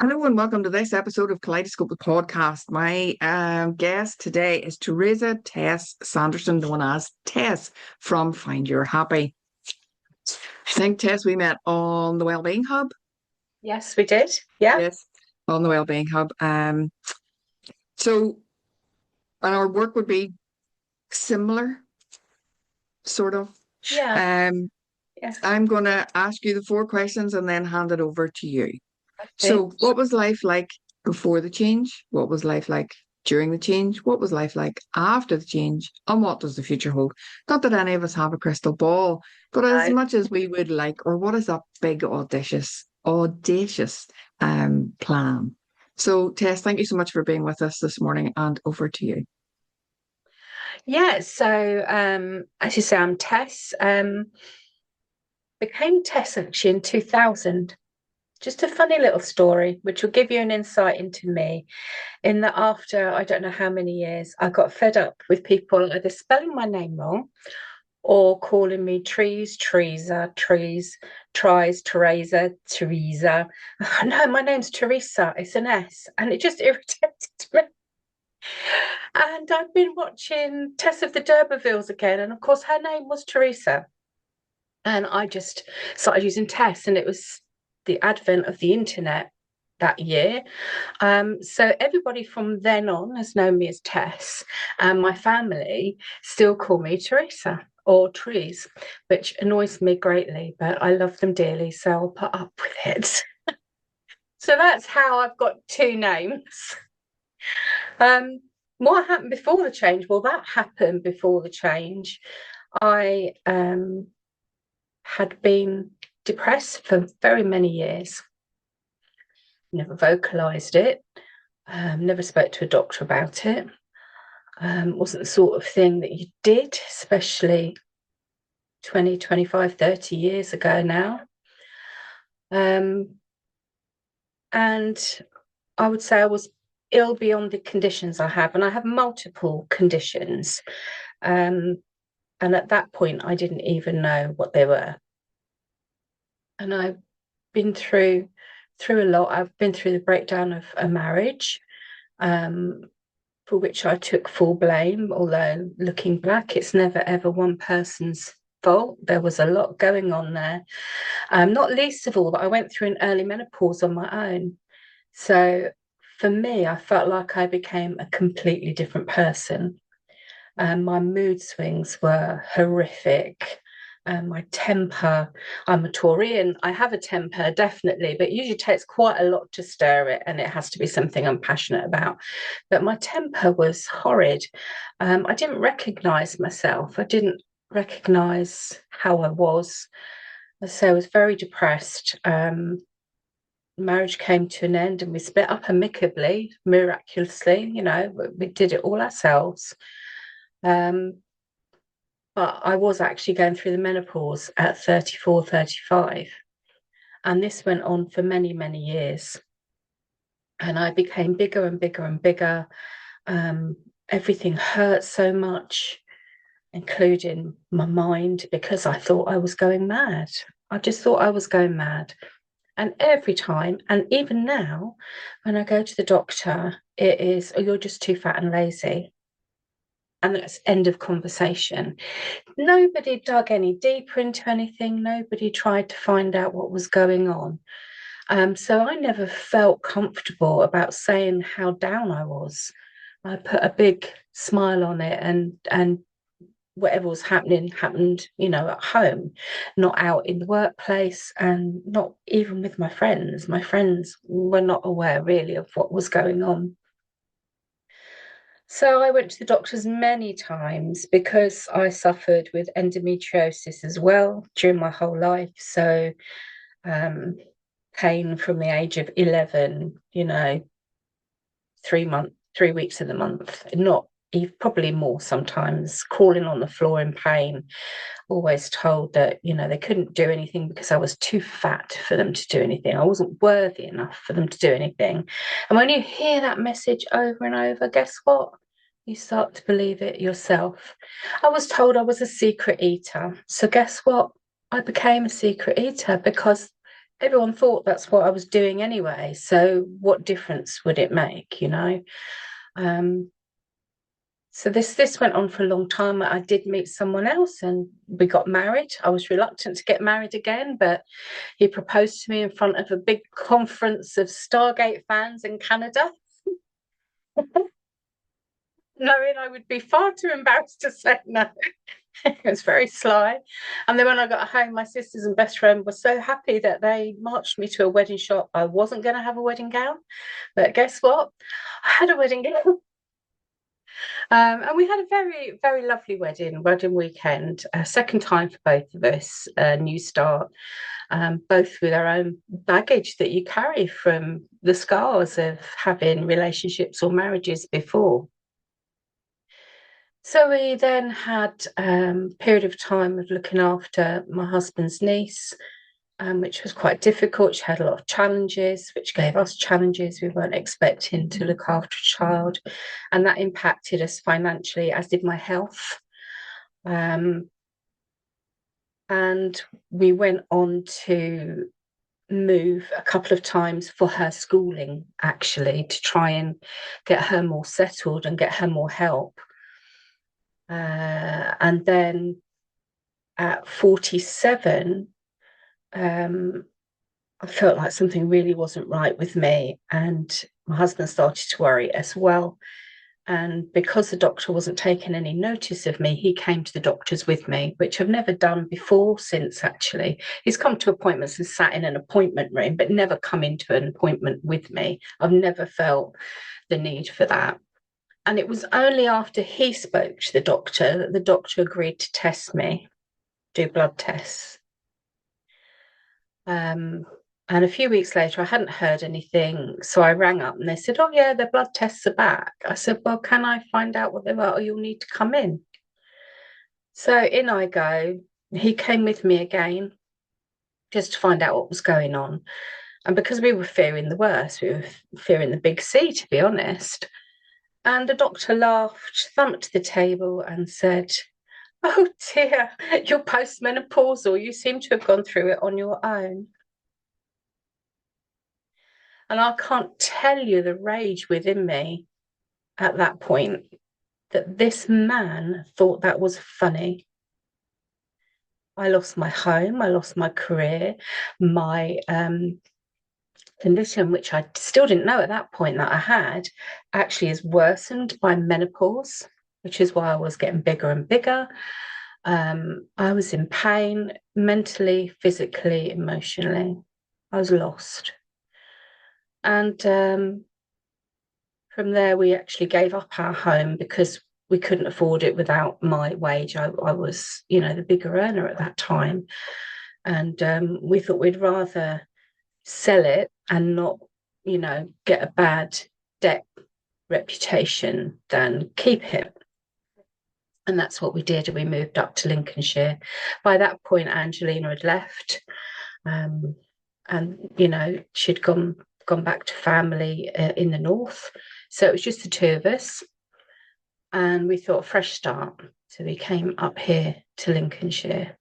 Hello and welcome to this episode of Kaleidoscope the podcast. My guest today is Teresa Tess Sanderson, known as Tess from Find Your Happy. I think, Tess, we met on the Wellbeing Hub. Yes, we did. Yeah. Yes, on the Wellbeing Hub. So, and our work would be similar, sort of. Yeah. Um, Yeah. I'm going to ask you the four questions and then hand it over to you. Okay. So, what was life like before the change? What was life like during the change? What was life like after the change? And what does the future hold? Not that any of us have a crystal ball, but as No. much as we would like, or what is that big, audacious plan? So, Tess, thank you so much for being with us this morning, and over to you. Yeah. So, as you say, I'm Tess. Became Tess actually in 2000. Just a funny little story, which will give you an insight into me. In that, after I don't know how many years, I got fed up with people either spelling my name wrong or calling me Trees, Teresa, Trees, Tries, Teresa, Teresa. No, my name's Teresa. It's an S, and it just irritated me. And I've been watching Tess of the D'Urbervilles again, and of course her name was Teresa. And I just started using Tess, and it was the advent of the internet that year. So everybody from then on has known me as Tess, and my family still call me Teresa or Trees, which annoys me greatly, but I love them dearly, so I'll put up with it. So that's how I've got two names. Um, what happened before the change? Well, that happened before the change. I had been depressed for very many years, never vocalized it, never spoke to a doctor about it. Wasn't the sort of thing that you did, especially 20, 25, 30 years ago now. And I would say I was ill beyond the conditions I have, and I have multiple conditions. And at that point, I didn't even know what they were. And I've been through a lot. I've been through the breakdown of a marriage, um, for which I took full blame. Although looking back, it's never ever one person's fault. There was a lot going on there. Not least of all that I went through an early menopause on my own. So for me, I felt like I became a completely different person. My mood swings were horrific. My temper, I'm a Taurian. I have a temper, definitely, but it usually takes quite a lot to stir it, and it has to be something I'm passionate about. But my temper was horrid. I didn't recognize myself. I didn't recognize how I was. So I was very depressed. Marriage came to an end and we split up amicably, miraculously. We did it all ourselves. Um, but I was actually going through the menopause at 34, 35. And this went on for many, many years. And I became bigger and bigger and bigger. Everything hurt so much, including my mind, because I thought I was going mad. I just thought I was going mad. And every time, and even now, when I go to the doctor, it is, oh, you're just too fat and lazy. And that's end of conversation. Nobody dug any deeper into anything. Nobody tried to find out what was going on. So I never felt comfortable about saying how down I was. I put a big smile on it, and whatever was happening happened, at home, not out in the workplace, and not even with my friends. My friends were not aware really of what was going on. So I went to the doctors many times because I suffered with endometriosis as well during my whole life. So um, pain from the age of 11, 3 weeks of the month, not even, probably more sometimes, crawling on the floor in pain, always told that, they couldn't do anything because I was too fat for them to do anything. I wasn't worthy enough for them to do anything. And when you hear that message over and over, guess what? You start to believe it yourself. I was told I was a secret eater. So guess what? I became a secret eater because everyone thought that's what I was doing anyway. So what difference would it make, you know? So this went on for a long time. I did meet someone else and we got married. I was reluctant to get married again, but he proposed to me in front of a big conference of Stargate fans in Canada, knowing I would be far too embarrassed to say no. It was very sly. And then when I got home, my sisters and best friend were so happy that they marched me to a wedding shop. I wasn't going to have a wedding gown, but guess what? I had a wedding gown. And we had a very, very lovely wedding weekend. Second time for both of us, a new start, both with our own baggage that you carry from the scars of having relationships or marriages before. So we then had a period of time of looking after my husband's niece, which was quite difficult. She had a lot of challenges, which gave us challenges. We weren't expecting to look after a child, and that impacted us financially, as did my health. And we went on to move a couple of times for her schooling, actually, to try and get her more settled and get her more help. And then at 47, I felt like something really wasn't right with me, and my husband started to worry as well. And because the doctor wasn't taking any notice of me, he came to the doctors with me, which I've never done before since, actually. He's come to appointments and sat in an appointment room, but never come into an appointment with me. I've never felt the need for that. And it was only after he spoke to the doctor that the doctor agreed to test me, do blood tests. And a few weeks later, I hadn't heard anything. So I rang up and they said, oh, yeah, the blood tests are back. I said, well, can I find out what they were? Or you'll need to come in. So in I go. He came with me again just to find out what was going on. And because we were fearing the worst, we were fearing the big C, to be honest. And the doctor laughed, thumped the table and said, oh dear, you're postmenopausal. You seem to have gone through it on your own. And I can't tell you the rage within me at that point that this man thought that was funny. I lost my home, I lost my career, my condition, which I still didn't know at that point that I had, actually is worsened by menopause, which is why I was getting bigger and bigger. I was in pain mentally, physically, emotionally. I was lost. And from there, we actually gave up our home because we couldn't afford it without my wage. I was, the bigger earner at that time. And we thought we'd rather sell it and not, get a bad debt reputation than keep it. And that's what we did. We moved up to Lincolnshire. By that point, Angelina had left. And, she'd gone back to family in the north. So it was just the two of us. And we thought, fresh start. So we came up here to Lincolnshire.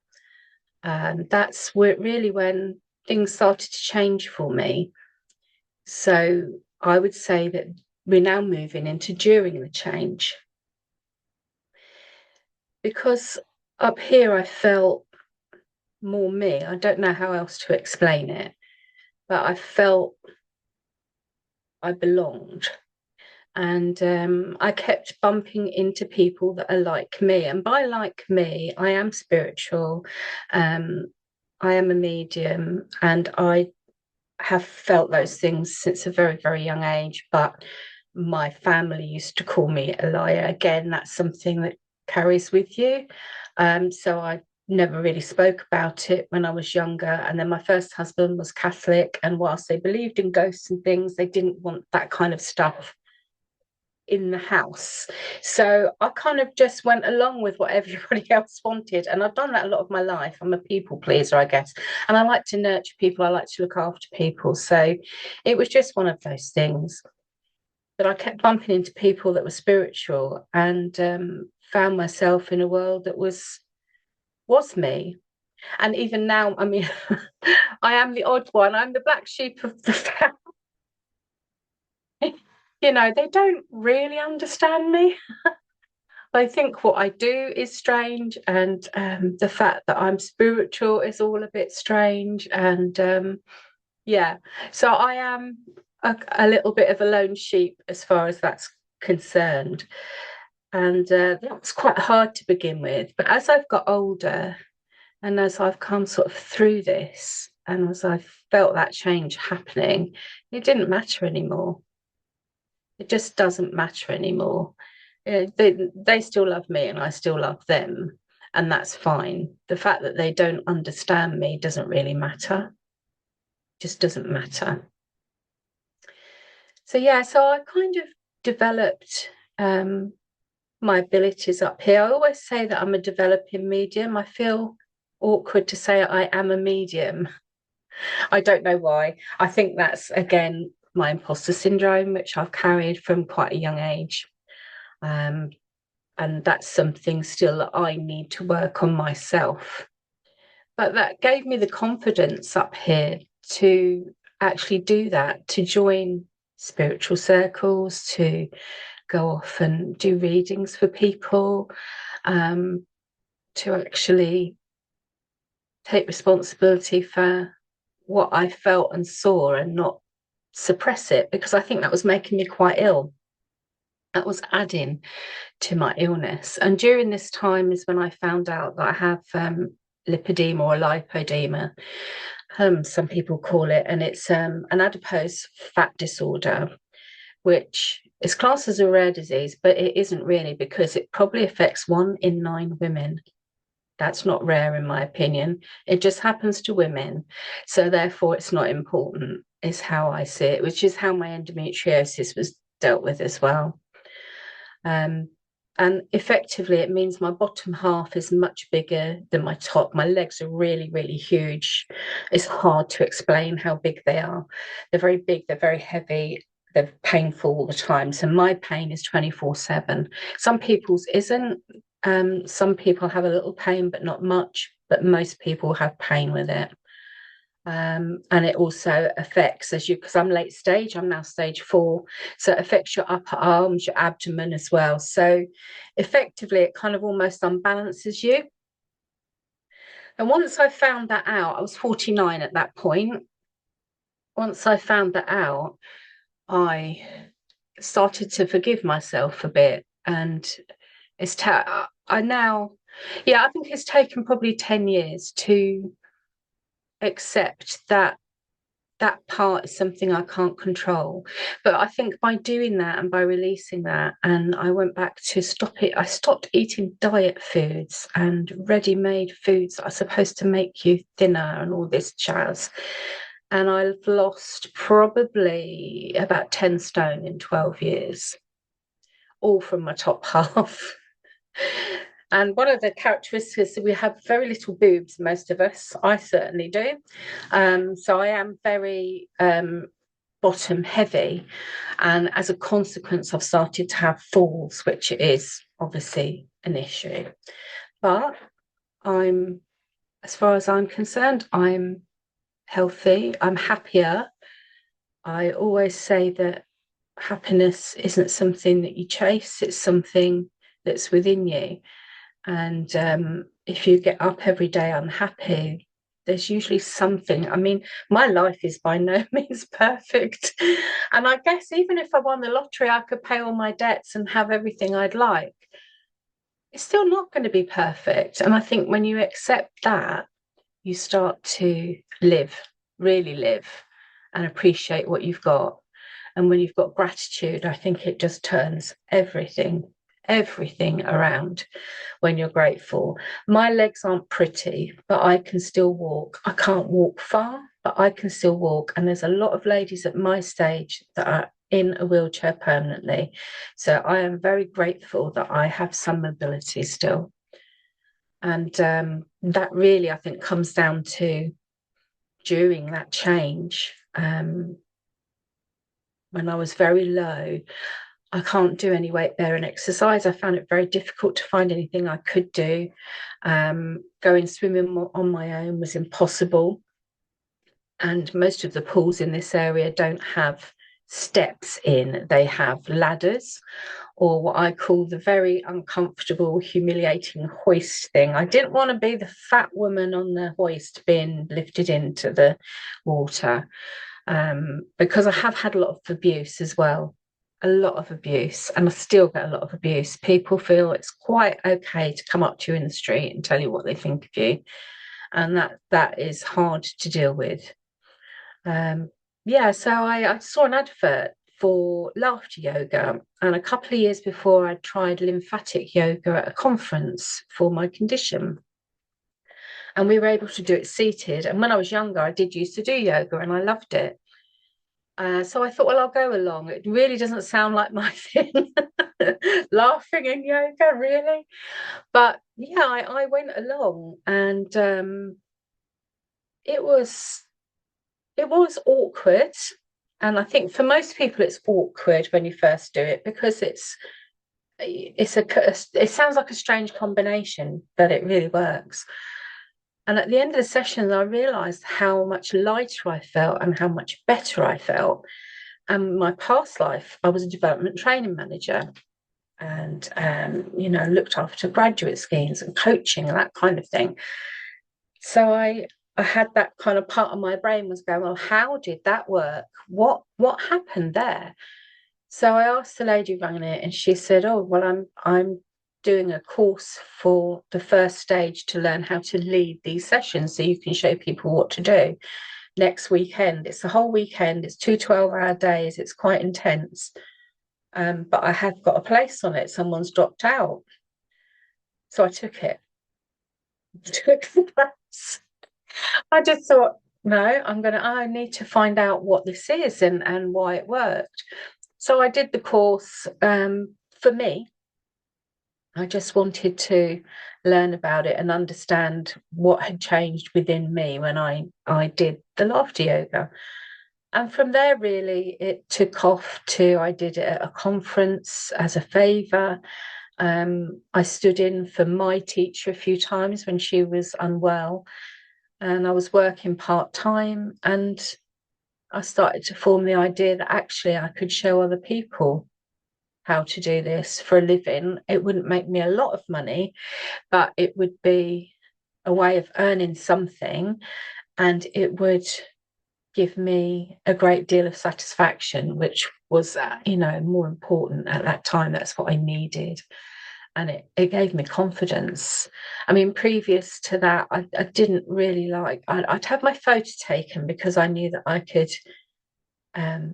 And that's really when things started to change for me. So I would say that we're now moving into during the change. Because up here I felt more me. I don't know how else to explain it, but I felt I belonged. And I kept bumping into people that are like me. And by like me, I am spiritual. I am a medium, and I have felt those things since a very, very young age. But my family used to call me a liar. Again, that's something that carries with you. So I never really spoke about it when I was younger. And then my first husband was Catholic. And whilst they believed in ghosts and things, they didn't want that kind of stuff in the house. So I kind of just went along with what everybody else wanted. And I've done that a lot of my life. I'm a people pleaser, I guess. And I like to nurture people. I like to look after people. So it was just one of those things. But I kept bumping into people that were spiritual and found myself in a world that was me. And even now, I mean, I am the odd one. I'm the black sheep of the family. You know, they don't really understand me. I think what I do is strange, and the fact that I'm spiritual is all a bit strange. And yeah, so I am a little bit of a lone sheep as far as that's concerned. And that was quite hard to begin with. But as I've got older and as I've come sort of through this, and as I felt that change happening, it didn't matter anymore. It just doesn't matter anymore. They still love me and I still love them, and that's fine. The fact that they don't understand me doesn't really matter. Just doesn't matter. So yeah, so I kind of developed my abilities up here. I always say that I'm a developing medium. I feel awkward to say I am a medium. I don't know why. I think that's, again, my imposter syndrome, which I've carried from quite a young age. And that's something still that I need to work on myself. But that gave me the confidence up here to actually do that, to join spiritual circles, to go off and do readings for people, to actually take responsibility for what I felt and saw and not suppress it, because I think that was making me quite ill. That was adding to my illness. And during this time is when I found out that I have lipedema or lipoedema, some people call it, and it's an adipose fat disorder, which is classed as a rare disease, but it isn't really, because it probably affects 1 in 9 women. That's not rare, in my opinion. It just happens to women. So therefore, it's not important, is how I see it, which is how my endometriosis was dealt with as well. And effectively, it means my bottom half is much bigger than my top. My legs are really, really huge. It's hard to explain how big they are. They're very big, they're very heavy, they're painful all the time. So my pain is 24/7. Some people's isn't. Some people have a little pain, but not much. But most people have pain with it. And it also affects, because I'm late stage, I'm now stage 4, so it affects your upper arms, your abdomen as well. So effectively, it kind of almost unbalances you. And once I found that out, I was 49 at that point. Once I found that out, I started to forgive myself a bit. And I think it's taken probably 10 years to accept that that part is something I can't control. But I think by doing that and by releasing that, and I went back to stop it, I stopped eating diet foods and ready-made foods that are supposed to make you thinner and all this jazz. And I've lost probably about 10 stone in 12 years, all from my top half. And one of the characteristics is we have very little boobs, most of us. I certainly do. So I am very bottom heavy. And as a consequence, I've started to have falls, which is obviously an issue. But as far as I'm concerned, I'm healthy. I'm happier. I always say that happiness isn't something that you chase. It's something that's within you. And if you get up every day unhappy, there's usually something. I mean, my life is by no means perfect. And I guess even if I won the lottery, I could pay all my debts and have everything I'd like. It's still not going to be perfect. And I think when you accept that, you start to live, really live, and appreciate what you've got. And when you've got gratitude, I think it just turns everything around when you're grateful. My legs aren't pretty, but I can still walk. I can't walk far, but I can still walk. And there's a lot of ladies at my stage that are in a wheelchair permanently. So I am very grateful that I have some mobility still. And that really, I think, comes down to during that change. When I was very low, I can't do any weight bearing exercise. I found it very difficult to find anything I could do. Going swimming on my own was impossible. And most of the pools in this area don't have steps in, they have ladders, or what I call the very uncomfortable, humiliating hoist thing. I didn't want to be the fat woman on the hoist being lifted into the water, because I have had a lot of abuse as well. A lot of abuse, and I still get a lot of abuse. People feel it's quite okay to come up to you in the street and tell you what they think of you, and that is hard to deal with. So I saw an advert for laughter yoga, and a couple of years before I tried lymphatic yoga at a conference for my condition, and we were able to do it seated. And when I was younger, I did used to do yoga and I loved it. So I thought, well, I'll go along. It really doesn't sound like my thing. Laughing in yoga, really? But yeah, I went along, and it was awkward. And I think for most people it's awkward when you first do it, because it sounds like a strange combination, but it really works. And at the end of the session, I realized how much lighter I felt and how much better I felt. And my past life, I was a development training manager, and looked after graduate schemes and coaching and that kind of thing. So I had that kind of part of my brain was going, well, how did that work? What happened there? So I asked the lady who ran it, and she said, oh, well, I'm doing a course for the first stage to learn how to lead these sessions so you can show people what to do. Next weekend, it's the whole weekend, it's 2 12-hour days, it's quite intense. But I have got a place on it, someone's dropped out. So I took it. Took the place. I just thought, no, I need to find out what this is and why it worked. So I did the course. For me, I just wanted to learn about it and understand what had changed within me when I did the laughter yoga. And from there, really, it took off to, I did it at a conference as a favour. I stood in for my teacher a few times when she was unwell, and I was working part-time, and I started to form the idea that actually I could show other people how to do this for a living. It wouldn't make me a lot of money, but it would be a way of earning something, and it would give me a great deal of satisfaction, which was, more important at that time. That's what I needed. And it gave me confidence. I mean, previous to that, I didn't really I'd have my photo taken because I knew that I could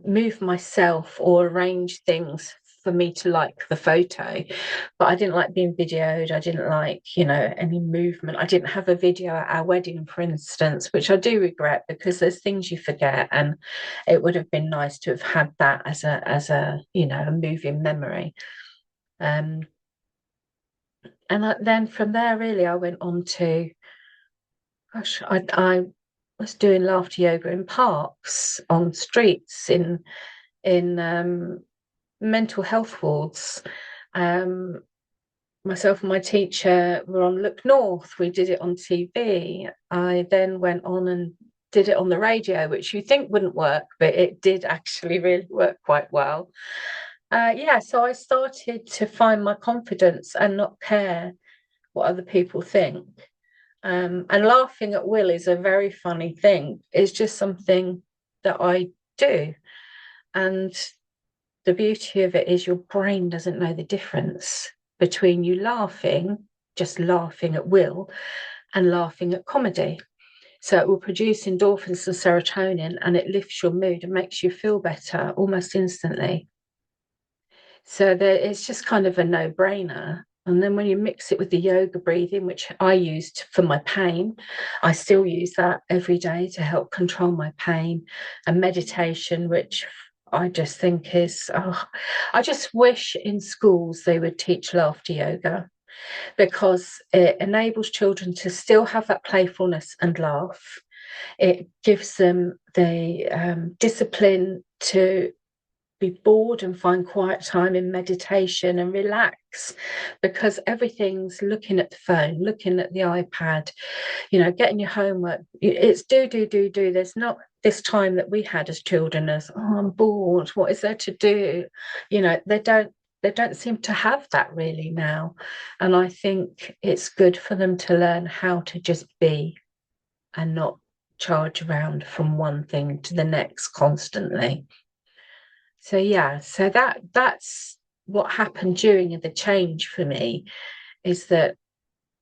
move myself or arrange things for me to like the photo, but I didn't like being videoed. I didn't like, any movement. I didn't have a video at our wedding, for instance, which I do regret because there's things you forget, and it would have been nice to have had that as a a moving memory. And then from there, really, I went on to, I was doing laughter yoga in parks, on streets, in mental health wards. Myself and my teacher were on Look North. We did it on TV. I then went on and did it on the radio, which you think wouldn't work, but it did actually really work quite well. So I started to find my confidence and not care what other people think. And laughing at will is a very funny thing. It's just something that I do. And the beauty of it is your brain doesn't know the difference between you just laughing at will, and laughing at comedy. So it will produce endorphins and serotonin, and it lifts your mood and makes you feel better almost instantly. So it's just kind of a no-brainer. And then when you mix it with the yoga breathing, which I used for my pain, I still use that every day to help control my pain, and meditation, which I just think is, I just wish in schools they would teach laughter yoga, because it enables children to still have that playfulness and laugh. It gives them the discipline to be bored and find quiet time in meditation and relax, because everything's looking at the phone, looking at the iPad, getting your homework. It's do. There's not this time that we had as children as, oh, I'm bored, what is there to do? They don't seem to have that really now. And I think it's good for them to learn how to just be and not charge around from one thing to the next constantly. So yeah, so that's what happened during the change for me, is that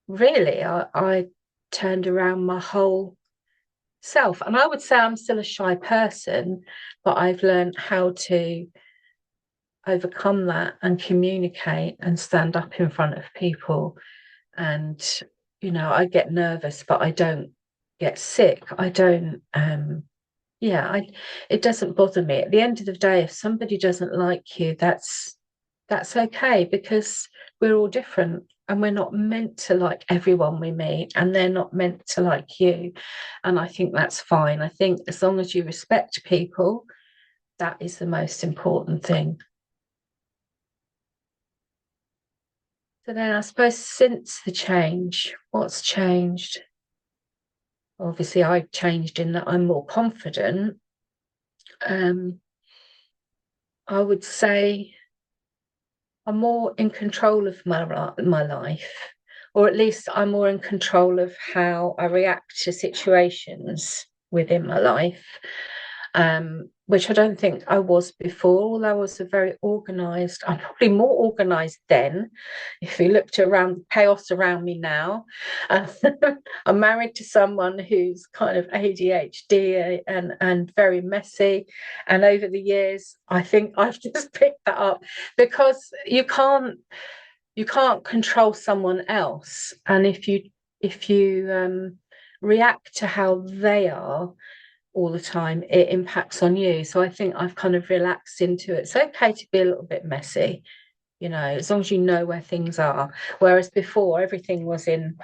really I turned around my whole self. And I would say I'm still a shy person, but I've learned how to overcome that and communicate and stand up in front of people. And I get nervous, but I don't get sick. I don't it doesn't bother me. At the end of the day, if somebody doesn't like you, that's okay, because we're all different and we're not meant to like everyone we meet, and they're not meant to like you. And I think that's fine. I think as long as you respect people, that is the most important thing. So then I suppose since the change, what's changed? Obviously, I've changed in that I'm more confident. I would say I'm more in control of my life, or at least I'm more in control of how I react to situations within my life, which I don't think I was before, although I was I'm probably more organised then. If you looked around the chaos around me now, I'm married to someone who's kind of ADHD and very messy. And over the years, I think I've just picked that up, because you can't control someone else. And if you react to how they are all the time, it impacts on you. So I think I've kind of relaxed into it. It's okay to be a little bit messy, as long as you know where things are. Whereas before, everything was in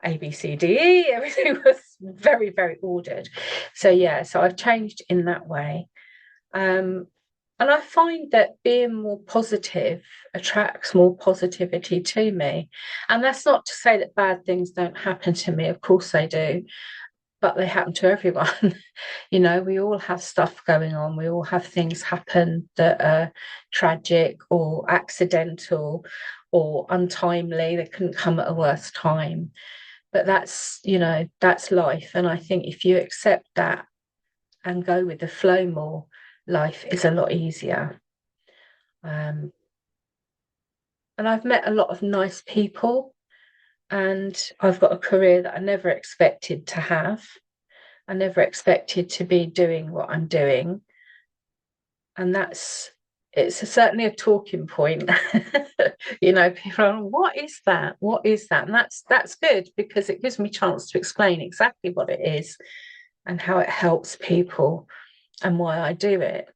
A, B, C, D, E, everything was very, very ordered. So yeah, so I've changed in that way. And I find that being more positive attracts more positivity to me. And that's not to say that bad things don't happen to me. Of course they do, but they happen to everyone. We all have stuff going on. We all have things happen that are tragic or accidental or untimely. They couldn't come at a worse time. But that's life. And I think if you accept that and go with the flow more, life is a lot easier. And I've met a lot of nice people, and I've got a career that I never expected to have. I never expected to be doing what I'm doing. And it's certainly a talking point. People are, what is that? What is that? And that's good, because it gives me a chance to explain exactly what it is and how it helps people and why I do it.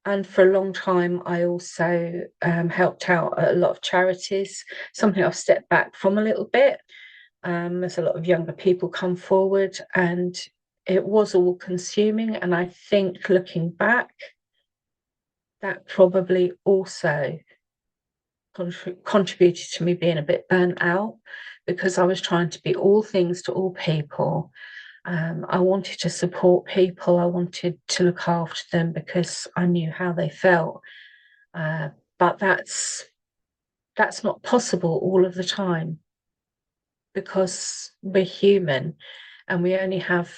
And for a long time, I also helped out at a lot of charities, something I've stepped back from a little bit. There's a lot of younger people come forward, and it was all consuming. And I think looking back, that probably also contributed to me being a bit burnt out, because I was trying to be all things to all people. I wanted to support people. I wanted to look after them because I knew how they felt. But that's not possible all of the time, because we're human and we only have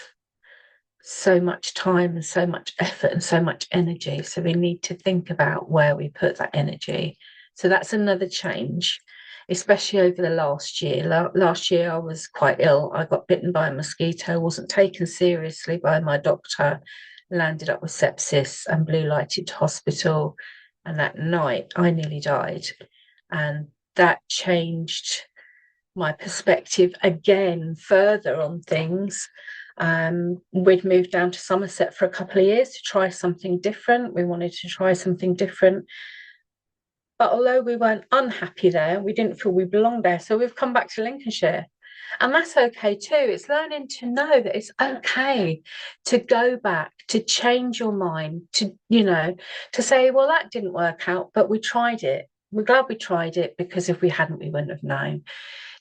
so much time and so much effort and so much energy. So we need to think about where we put that energy. So that's another change, especially over the last year. Last year, I was quite ill. I got bitten by a mosquito, wasn't taken seriously by my doctor, landed up with sepsis and blue lighted to hospital. And that night, I nearly died. And that changed my perspective again further on things. We'd moved down to Somerset for a couple of years to try something different. We wanted to try something different. But although we weren't unhappy there, we didn't feel we belonged there. So we've come back to Lincolnshire. And that's okay too. It's learning to know that it's okay to go back, to change your mind, to, to say, well, that didn't work out, but we tried it. We're glad we tried it, because if we hadn't, we wouldn't have known.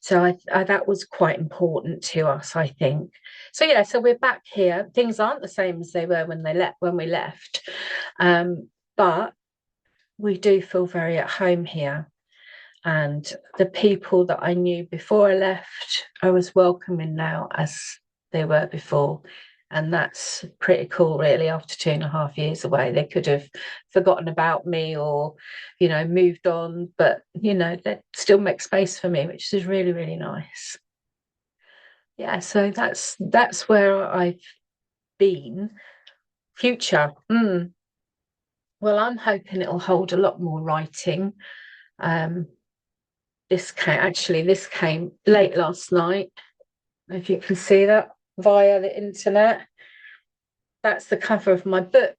So I that was quite important to us, I think. So yeah, so we're back here. Things aren't the same as they were when we left, but we do feel very at home here. And the people that I knew before I left, I was welcoming now as they were before. And that's pretty cool, really, after 2.5 years away. They could have forgotten about me or, moved on, but, they still make space for me, which is really, really nice. Yeah, so that's where I've been. Future. Well, I'm hoping it'll hold a lot more writing. This came late last night. If you can see that via the internet. That's the cover of my book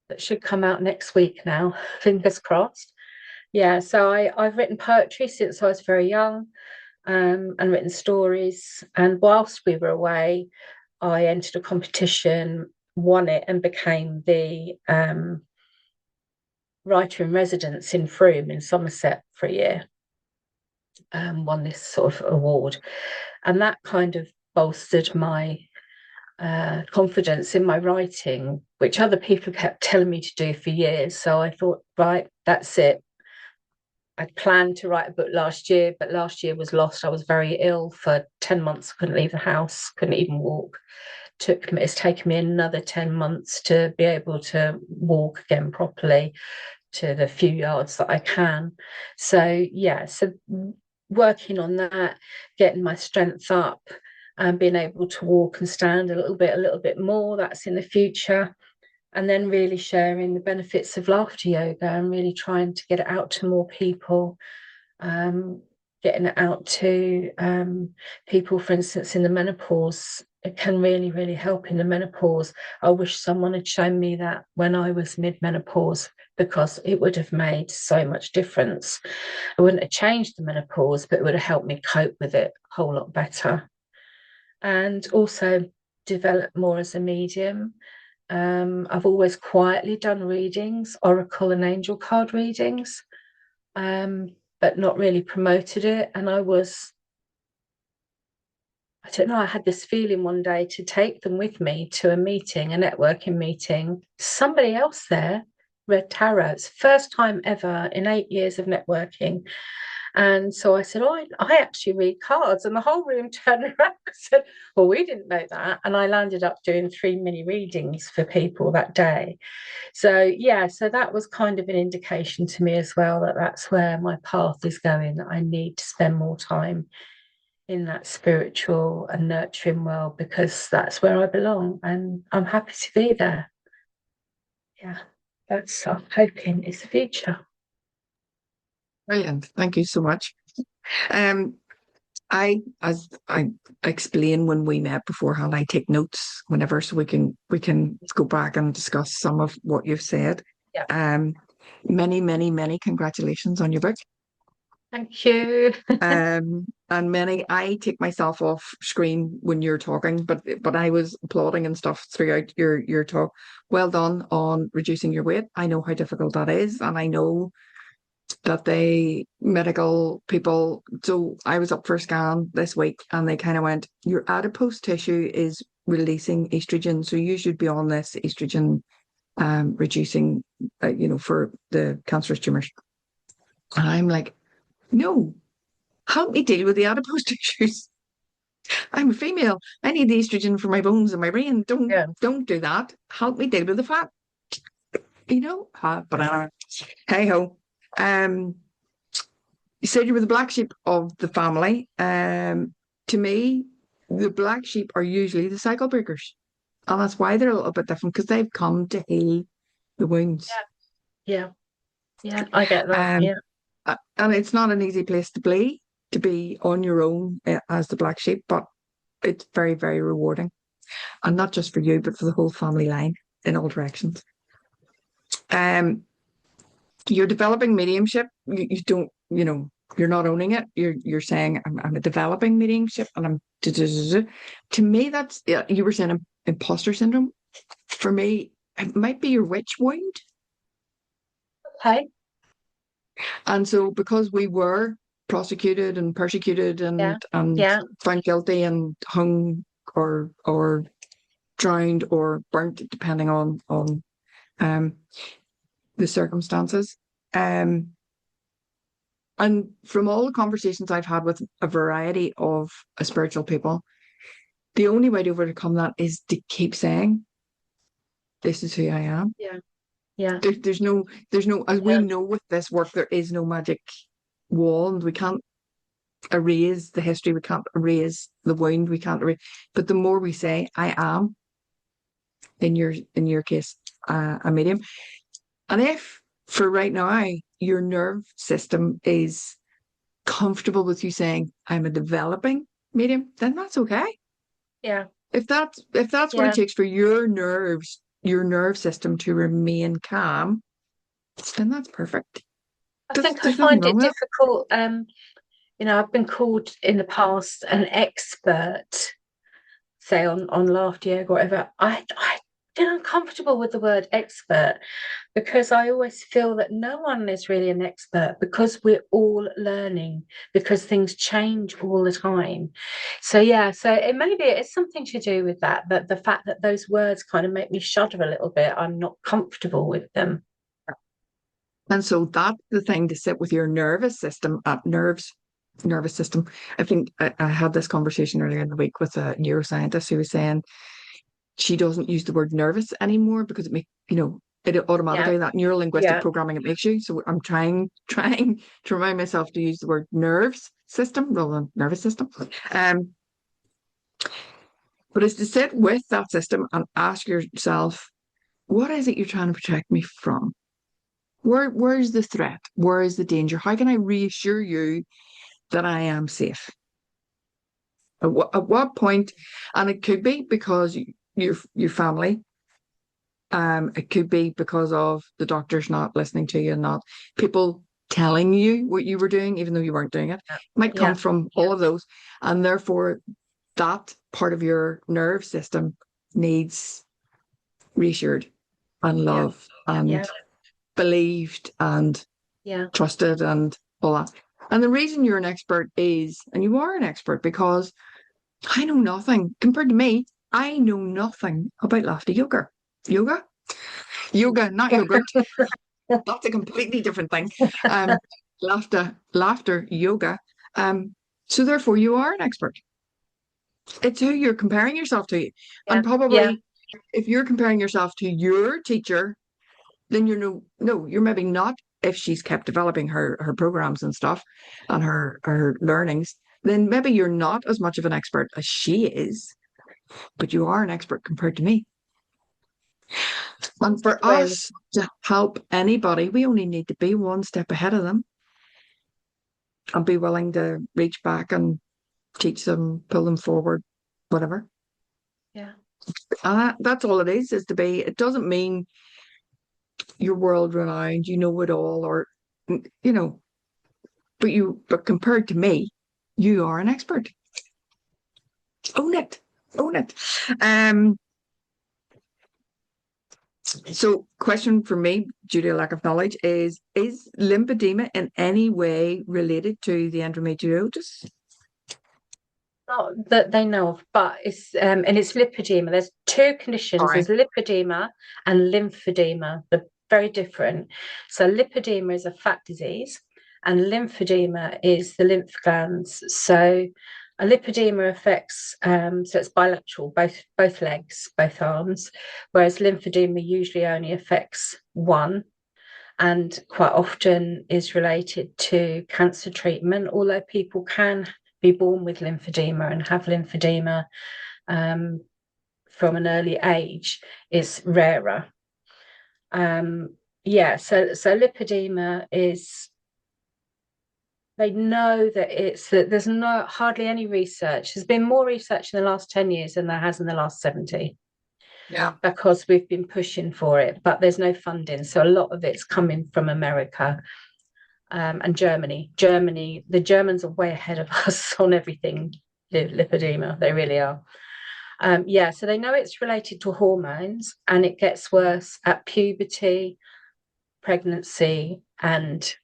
that should come out next week now, fingers crossed. Yeah, so I've written poetry since I was very young, and written stories. And whilst we were away, I entered a competition, won it, and became the writer in residence in Frome in Somerset for a year. Won this sort of award, and that kind of bolstered my confidence in my writing, which other people kept telling me to do for years. So I thought, right, that's it. I planned to write a book last year, but last year was lost. I was very ill for 10 months, couldn't leave the house, couldn't even walk. It's taken me another 10 months to be able to walk again properly to the few yards that I can. So yeah, so working on that, getting my strength up, and being able to walk and stand a little bit more, that's in the future. And then really sharing the benefits of laughter yoga and really trying to get it out to more people, getting it out to people, for instance, in the menopause. It can really, really help in the menopause. I wish someone had shown me that when I was mid-menopause, because it would have made so much difference. I wouldn't have changed the menopause, but it would have helped me cope with it a whole lot better. And also develop more as a medium. I've always quietly done readings, oracle and angel card readings, but not really promoted it. And I don't know, I had this feeling one day to take them with me to a meeting, a networking meeting. Somebody else there read tarot. It's the first time ever in 8 years of networking. And so I said, oh, I actually read cards. And the whole room turned around and said, well, we didn't know that. And I landed up doing 3 mini readings for people that day. So, yeah, so that was kind of an indication to me as well that that's where my path is going, that I need to spend more time in that spiritual and nurturing world, because that's where I belong. And I'm happy to be there. Yeah, that's, I'm hoping, is the future. Brilliant. Thank you so much. As I explained when we met beforehand, I take notes whenever, so we can go back and discuss some of what you've said. Yeah. Many congratulations on your book. Thank you. And I take myself off screen when you're talking, but I was applauding and stuff throughout your talk. Well done on reducing your weight. I know how difficult that is, and I know that medical people, so I was up for a scan this week and they kind of went, your adipose tissue is releasing estrogen, so you should be on this estrogen reducing, for the cancerous tumors. And I'm like, no, help me deal with the adipose tissues. I'm a female. I need the estrogen for my bones and my brain. Don't do that. Help me deal with the fat. But hey ho. You said you were the black sheep of the family. To me, the black sheep are usually the cycle breakers. And that's why they're a little bit different, because they've come to heal the wounds. Yeah, I get that. And it's not an easy place to be on your own as the black sheep, but it's very, very rewarding. And not just for you, but for the whole family line in all directions. You're developing mediumship. You don't, You're not owning it. You're saying I'm a developing mediumship, and I'm to me that's, yeah, you were saying imposter syndrome. For me, it might be your witch wound. Okay. And so because we were prosecuted and persecuted Yeah. and Yeah. found guilty and hung or drowned or burnt, depending on um the circumstances. And from all the conversations I've had with a variety of spiritual people, the only way to overcome that is to keep saying, "This is who I am." Yeah. Yeah. There's no, as we Yeah. know with this work, there is no magic wand. We can't erase the history. We can't erase the wound. We can't erase. But the more we say, "I am," in your case, a medium, and if for right now your nerve system is comfortable with you saying, "I'm a developing medium," then that's okay. Yeah. If that's what it Yeah. takes for your nerves, your nerve system to remain calm, then that's perfect. I There's, think I there's nothing find wrong it with that. difficult. I've been called in the past an expert, say on laughter yoga or whatever. I feel uncomfortable with the word expert because I always feel that no one is really an expert because we're all learning, because things change all the time. So yeah, so it's something to do with that the fact that those words kind of make me shudder a little bit. I'm not comfortable with them. And so that's the thing, to sit with your nervous system, nervous system. I think I had this conversation earlier in the week with a neuroscientist who was saying she doesn't use the word nervous anymore because it it Yeah. automatically, that neural linguistic Yeah. programming it makes you. So I'm trying to remind myself to use the word nerves system rather than nervous system. Um, but it's to sit with that system and ask yourself, what is it you're trying to protect me from? Where's the threat? Where is the danger? How can I reassure you that I am safe? At what point? And it could be because your family. It could be because of the doctors not listening to you and not people telling you what you were doing, even though you weren't doing it. Yeah. It might come Yeah. from all of those. And therefore, that part of your nerve system needs reassured and Yeah. loved and Yeah. believed and Yeah. trusted and all that. And the reason you're an expert is, and you are an expert, because I know nothing compared to me. I know nothing about laughter yoga. Yoga? Yoga, not yogurt. That's a completely different thing. Um, laughter, yoga. So therefore, you are an expert. It's who you're comparing yourself to, Yeah. and Yeah. probably if you're comparing yourself to your teacher, then you're no, you're maybe not. If she's kept developing her programs and stuff, and her learnings, then maybe you're not as much of an expert as she is, but you are an expert compared to me. And for Agree. us to help anybody, we only need to be one step ahead of them and be willing to reach back and teach them, pull them forward, whatever. Yeah. And that's all it is to be. It doesn't mean you're world renowned, you know it all, or, you know, but compared to me, you are an expert. Own it. Own it. Um, so question for me, due to lack of knowledge, is lymphedema in any way related to the endometriosis? Not that they know of, but it's lipedema. There's two conditions. Sorry. There's lipedema and lymphedema. They're very different. So lipedema is a fat disease, and lymphedema is the lymph glands. So a lipedema affects, so it's bilateral, both legs, both arms, whereas lymphedema usually only affects one, and quite often is related to cancer treatment, although people can be born with lymphedema and have lymphedema from an early age. Is rarer. So lipedema is, they know that there's hardly any research. There's been more research in the last 10 years than there has in the last 70. Yeah. Because we've been pushing for it, but there's no funding. So a lot of it's coming from America. and Germany. The Germans are way ahead of us on everything, lipedema. They really are. So they know it's related to hormones, and it gets worse at puberty, pregnancy, and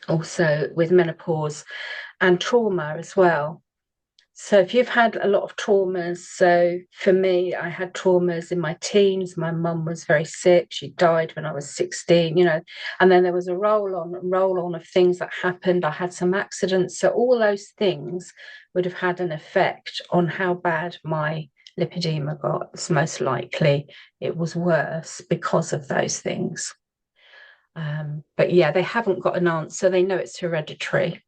also with menopause and trauma as well. So if you've had a lot of traumas, so for me, I had traumas in my teens. My mum was very sick. She died when I was 16, and then there was a roll on of things that happened. I had some accidents. So all those things would have had an effect on how bad my lipedema got. It's most likely it was worse because of those things. But yeah, they haven't got an answer. They know it's hereditary.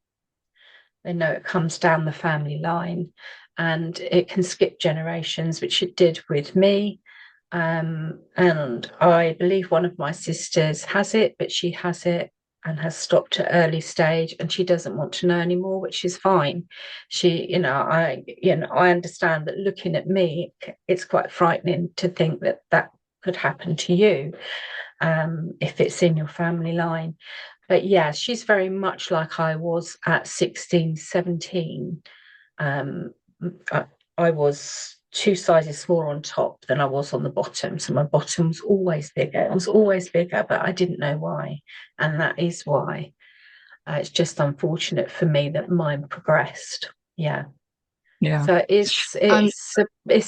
They know it comes down the family line, and it can skip generations, which it did with me. And I believe one of my sisters has it, but she has it and has stopped at early stage, and she doesn't want to know anymore, which is fine. I understand that looking at me, it's quite frightening to think that that could happen to you if it's in your family line. But yeah, she's very much like I was at 16, 17. I was 2 sizes smaller on top than I was on the bottom. So my bottom was always bigger. It was always bigger, but I didn't know why. And that is why. It's just unfortunate for me that mine progressed. Yeah. Yeah. So it's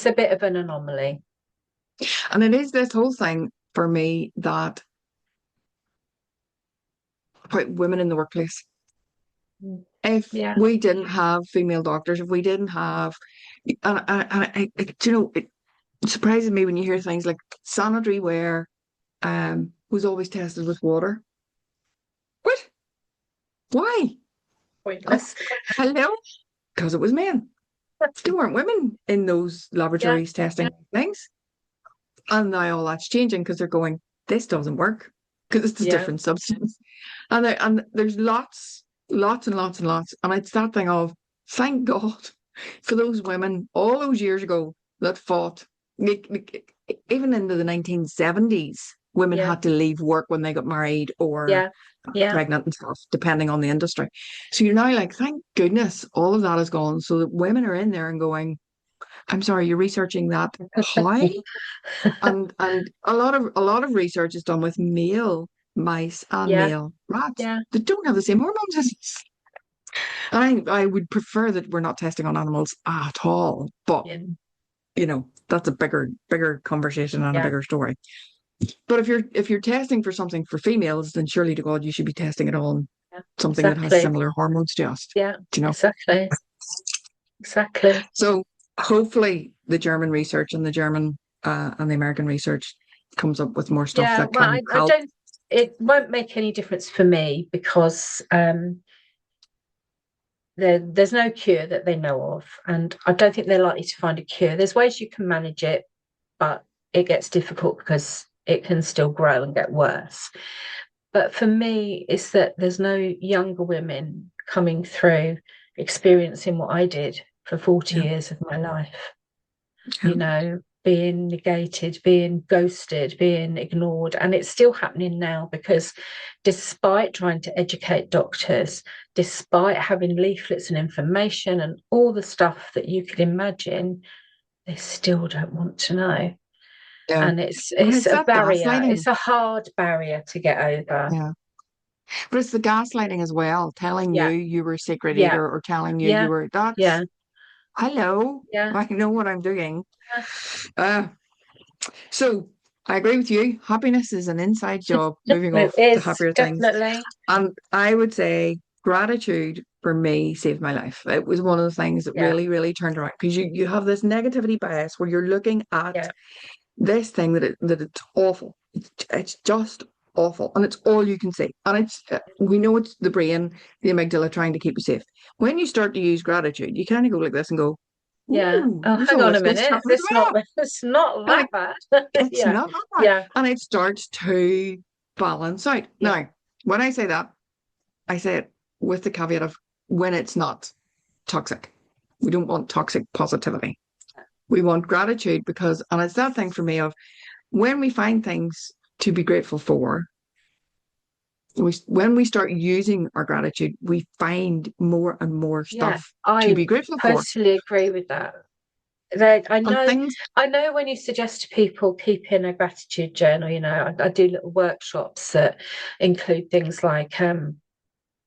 a bit of an anomaly. And it is this whole thing for me that about women in the workplace. If we didn't have female doctors, if we didn't have, it surprises me when you hear things like sanitary ware was always tested with water. What? Why? Pointless. Hello? Because it was men. There weren't women in those laboratories testing things. And now all that's changing because they're going, this doesn't work because it's a different substance. And there's lots and lots and lots. And it's that thing of, thank God for those women all those years ago that fought. Even into the 1970s, women had to leave work when they got married or pregnant and stuff, depending on the industry. So you're now like, thank goodness all of that is gone, so that women are in there and going, I'm sorry, you're researching that. How? and a lot of research is done with male mice and male rats that don't have the same hormones as us. I would prefer that we're not testing on animals at all, but that's a bigger conversation and a bigger story. But if you're testing for something for females, then surely to God you should be testing it on something that has similar hormones to us. Yeah, exactly. So hopefully the German research and the German and the American research comes up with more stuff that can help. It won't make any difference for me because there's no cure that they know of, and I don't think they're likely to find a cure. There's ways you can manage it, but it gets difficult because it can still grow and get worse. But for me, it's that there's no younger women coming through experiencing what I did for 40 years of my life. Being negated, being ghosted, being ignored. And it's still happening now because despite trying to educate doctors, despite having leaflets and information and all the stuff that you could imagine, they still don't want to know. Yeah. And it's a barrier. It's a hard barrier to get over. Yeah. But it's the gaslighting as well, telling you were a secret eater or telling you you were that. Yeah. Hello. Yeah. I know what I'm doing. So I agree with you. Happiness is an inside job. Moving off to happier things. Definitely. And I would say gratitude for me saved my life. It was one of the things that really, really turned around, because you have this negativity bias where you're looking at this thing that it's awful. It's just awful, and it's all you can see. And it's we know it's the brain, the amygdala, trying to keep you safe. When you start to use gratitude, you kind of go like this and go, hang on a minute. It's not that bad. It's not that bad. Yeah. And it starts to balance out. Yeah. Now, when I say that, I say it with the caveat of when it's not toxic. We don't want toxic positivity. We want gratitude because, and it's that thing for me of when we find things to be grateful for, when we start using our gratitude, we find more and more Yeah, stuff to I be grateful for. totally agree with that. Like, And things, I know when you suggest to people keeping a gratitude journal, you know, I do little workshops that include things like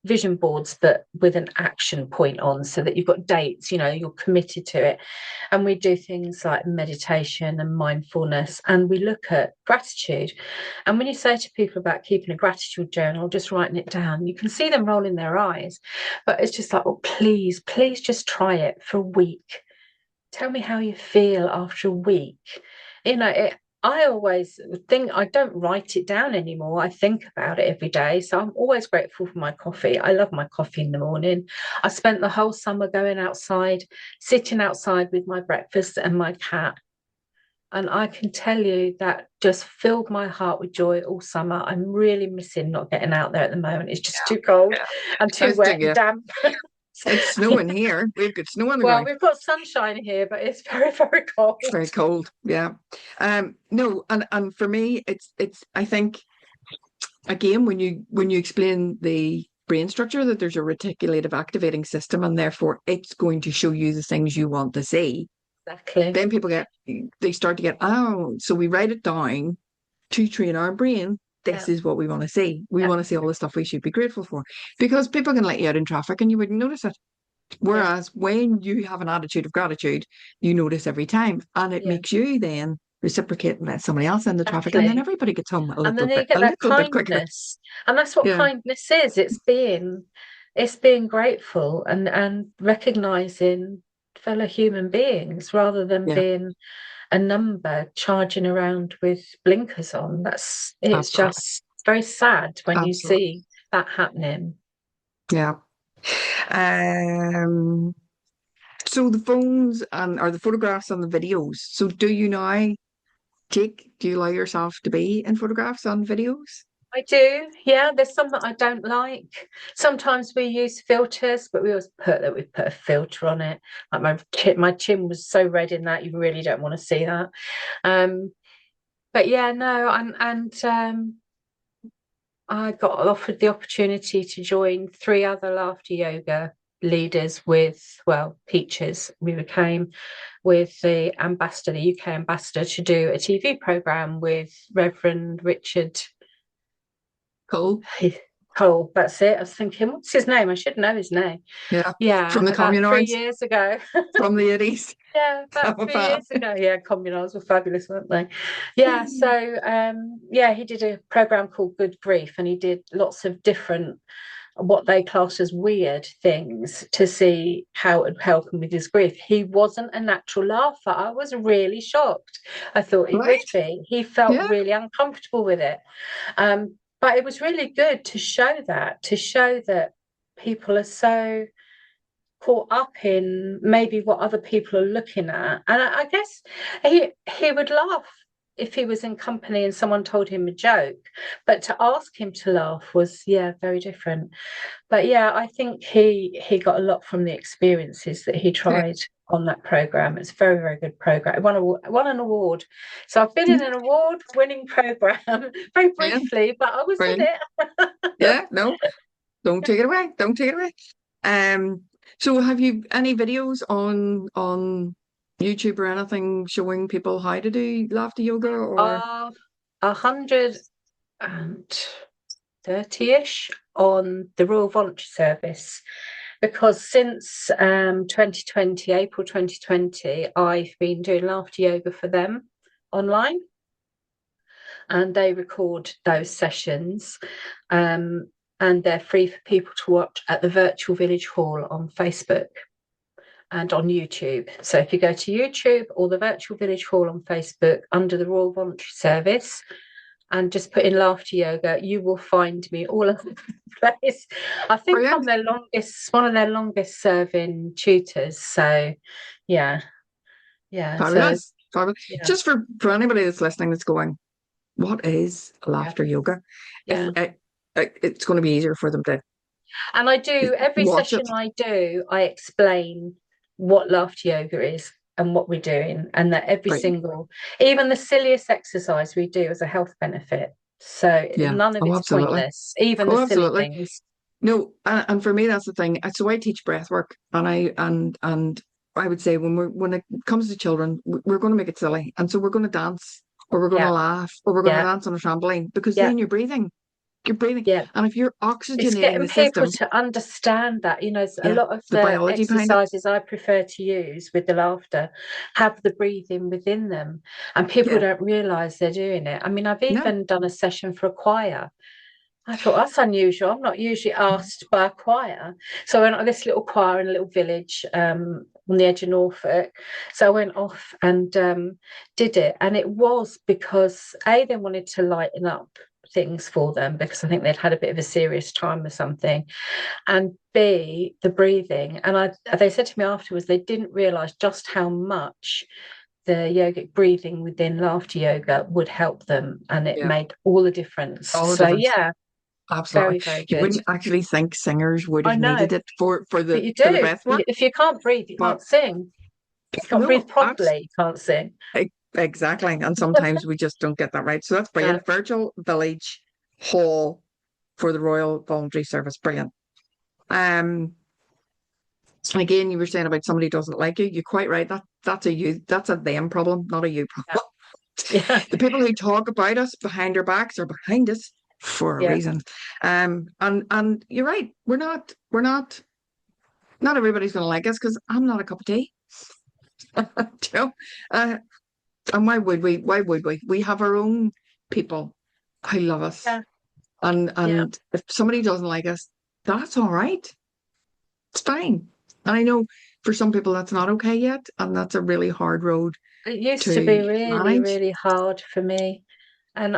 vision boards, but with an action point on, so that you've got dates, you know, you're committed to it. And we do things like meditation and mindfulness, and we look at gratitude. And when you say to people about keeping a gratitude journal, just writing it down, you can see them rolling their eyes. But it's just like, oh, please, please just try it for a week. Tell me how you feel after a week. You know, I always think, I don't write it down anymore. I think about it every day. So I'm always grateful for my coffee. I love my coffee in the morning. I spent the whole summer going outside, sitting outside with my breakfast and my cat. And I can tell you that just filled my heart with joy all summer. I'm really missing not getting out there at the moment. It's just too cold and too wet and damp. it's snowing here. We've got snow on the Well, ground. we've got sunshine here, but it's very, very cold. It's very cold. Yeah. No, and for me, it's I think again when you explain the brain structure, that there's a reticulative activating system, and therefore it's going to show you the things you want to see. Exactly. Then they start to get, oh, so we write it down to train our brain. This Yeah. is what we want to see. We Yeah. want to see all the stuff we should be grateful for, because people can let you out in traffic and you wouldn't notice it. Whereas when you have an attitude of gratitude, you notice every time, and it Yeah. makes you then reciprocate and let somebody else in the traffic, and then Exactly. everybody gets home And then you get a that little bit quicker. kindness. And that's what Yeah, kindness is. It's being grateful and recognizing fellow human beings rather than yeah, being a number charging around with blinkers on. It's absolutely, just very sad when you absolutely. see that happening. Yeah. Um. So the phones and or the photographs and the videos. So do you allow yourself to be in photographs and videos? I do, yeah. There's some that I don't like. Sometimes we use filters, but we put a filter on it. Like my chin was so red in that, you really don't want to see that. But yeah, no, and I got offered the opportunity to join 3 other laughter yoga leaders teachers. We became with the ambassador, the UK ambassador, to do a TV program with Reverend Richard. Cool. Cole, that's it. I was thinking, what's his name? I should know his name. Yeah. Yeah, From the about 3 communards years ago. from the 80s. Yeah, I'm about a 3 years fan. ago. Yeah, communals were fabulous, weren't they? Yeah, so yeah, he did a program called Good Grief, and he did lots of different what they class as weird things to see how it would help him with his grief. He wasn't a natural laugher. I was really shocked. I thought he would Right? be. He felt Yeah. really uncomfortable with it. But it was really good to show that people are so caught up in maybe what other people are looking at. And I guess he would laugh if he was in company and someone told him a joke, but to ask him to laugh was, yeah, very different. But yeah, I think he got a lot from the experiences that he Yeah. tried on that program. It's a very, very good program. It won an award. So I've been in an award-winning program very Brilliant. briefly, but I was in Brilliant. it. Yeah. No, don't take it away. Don't take it away. Um, so have you any videos on YouTube or anything showing people how to do laughter yoga or 130-ish on the Royal Voluntary Service, because since 2020, April 2020, I've been doing laughter yoga for them online, and they record those sessions, and they're free for people to watch at the Virtual Village Hall on Facebook and on YouTube. So if you go to YouTube or the Virtual Village Hall on Facebook under the Royal Voluntary Service and just put in laughter yoga, you will find me all over the place. I think brilliant? I'm one of their longest serving tutors. So yeah. So Fabulous. Fabulous. yeah. Just for anybody that's listening that's going, what is Yeah. laughter yoga? If Yeah. it's going to be easier for them to And I do every watch it. session I explain what laughter yoga is and what we're doing, and that every Brilliant. single, even the silliest exercise we do as a health benefit. So Yeah. none of Oh, it's absolutely. pointless, even the Oh, silly absolutely. things. No, and for me, that's the thing. So I teach breath work, and I would say when it comes to children, we're going to make it silly, and so we're going to dance, or we're going to Yeah, laugh, or we're going to yeah, dance on a trampoline, because yeah, then you're breathing, yeah. and if you're It's oxygenating getting the people system, to understand that, a yeah, lot of the the biology behind it, exercises I prefer to use with the laughter have the breathing within them, and people yeah, don't realize they're doing it. I mean, I've no, even done a session for a choir. I thought that's unusual. I'm not usually asked by a choir. So I went on this little choir in a little village on the edge of Norfolk. So I went off and did it. And it was because A, they wanted to lighten up things for them because I think they'd had a bit of a serious time or something. And B, the breathing. And they said to me afterwards, they didn't realize just how much the yogic breathing within laughter yoga would help them. And it yeah, made all the difference. all the So, difference. yeah. Absolutely. Very, very You good. wouldn't actually think singers would I have know, needed it for but the you for the do. breath work, If you can't breathe, you but can't sing. If you can't breathe no, properly, you can't sing. exactly. And sometimes we just don't get that right. So that's No, brilliant. Virtual Village Hall for the Royal Voluntary Service. Brilliant. Um, and again, you were saying about somebody doesn't like you. You're quite right. That's a them problem, not a you yeah, problem. yeah, The people who talk about us behind our backs are behind us for a yeah. reason. And you're right. Not everybody's going to like us because I'm not a cup of tea. You know? Uh, and why would we? Why would we? We have our own people who love us. Yeah, yeah. And if somebody doesn't like us, that's all right. It's fine. And I know for some people that's not okay yet, and that's a really hard road It used to be to really, manage. really hard for me, and